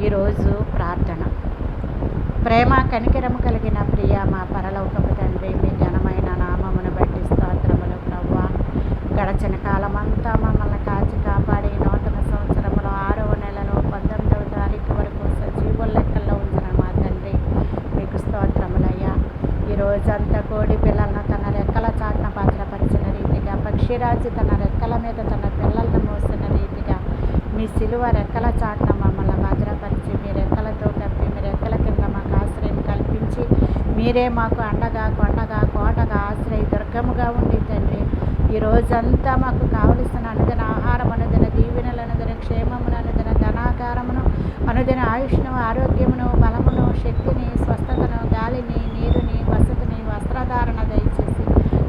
ఈరోజు ప్రార్థన. ప్రేమ కనికరము కలిగిన ప్రియ మా పరలోకపు తండ్రి, మీ ఘనమైన నామమును బట్టి స్తోత్రములు ప్రభువా. గడచిన కాలమంతా మమ్మల్ని కాచి కాపాడి నూతన సంవత్సరంలో 6వ నెలలో 19వ తారీఖు వరకు సజీవుల లెక్కల్లో ఉంచిన మా తండ్రి, మీకు స్తోత్రములయ్యా. ఈరోజంతా కోడి పిల్లలను తన రెక్కల చాటున భద్రపరిచిన రీతిగా, పక్షిరాజు తన రెక్కల మీద తన పిల్లలను మోసిన రీతిగా మీ సిలువ రెక్కల చాటున మమ్మల్ని భద్రపరిచి, మీ రెక్కలతో కప్పి, మీ రెక్కల కింద మాకు ఆశ్రయం కల్పించి, మీరే మాకు అండగా, కొండగా, కోటగా, ఆశ్రయ దుర్గముగా ఉండి తండ్రి, ఈ రోజంతా మాకు కావలసిన అనుదిన ఆహారం, అనుదిన దీవెనలు, అనుదిన క్షేమమును, అనుదిన ధనాకారమును, అనుదిన ఆయుష్ను, ఆరోగ్యమును, బలమును, శక్తిని, స్వస్థతను, గాలిని, నీరుని, వసతిని, వస్త్రధారణ దయచేసి,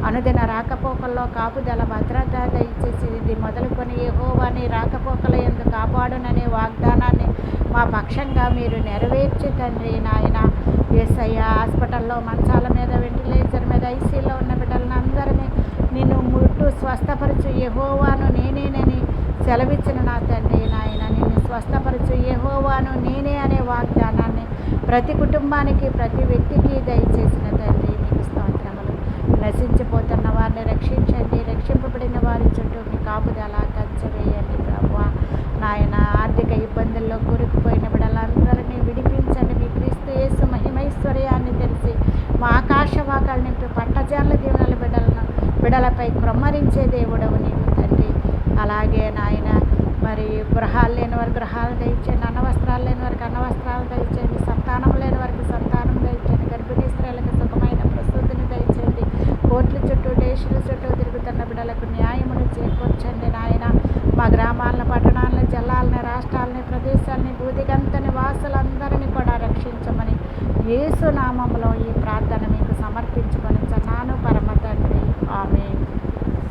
అనుదిన రాకపోకల్లో కాపుదల, భద్రత దయచేసి, ఇది మొదలుకొని యెహోవాని రాకపోకల యందు కాపాడుననే వాగ్దానాన్ని మా పక్షంగా మీరు నెరవేర్చి తండ్రి నాయన. యేసయ్య, హాస్పిటల్లో మంచాల మీద, వెంటిలేటర్ మీద, ఐసీలో ఉన్న బిడ్డలను అందరినీ నిన్ను ముట్టు స్వస్థపరచు యెహోవాను నేనేనని సెలవిచ్చిన నా తండ్రి నాయన. నిన్ను స్వస్థపరచు యెహోవాను నేనే అనే వాగ్దానాన్ని ప్రతి కుటుంబానికి, ప్రతి వ్యక్తికి దయచేసిన తండ్రి, మీకు స్తోత్రములు. నశించిపోతున్న వారిని రక్షించండి, రక్షింపబడిన వారి చుట్టూ మీ కాపుదల కంచె వేయండి ప్రభువా. నాయన, ఆర్థిక ఇబ్బందుల్లో కూరుకుపోయిన బిడ్డలందరినీ విడిపించండి. మీ క్రీస్తు యేసు మహిమైశ్వర్యాన్ని తెలిసి మా ఆకాశవాకాలు నింపి పట్టజాల దీవెనల బిడ్డలపై క్రొమ్మరించే దేవుడవు నీవు తండ్రి. అలాగే నాయన, మరి గృహాలు లేని వారికి గృహాలు దయచేయండి, అన్నవస్త్రాలు లేని వారికి అన్నవస్త్రాలు దయచేయండి, సంతానం లేని వారికి సంతానం దయచేయండి, గర్భిణీ స్త్రీలకు సుఖమైన ప్రసూతిని దయచేయండి, కోట్ల చుట్టూ, దేశాల చుట్టూ తిరుగుతున్న బిడ్డలకు న్యాయమును చేకూర్చండి నాయన. మా గ్రామాలను, పట్టణాలను, జిల్లాలని, రాష్ట్రాలని, ప్రదేశాలని, భూదిగంతని వాసులందరినీ కూడా రక్షించమని యేసు నామములో ఈ ప్రార్థన మీకు సమర్పించుకొని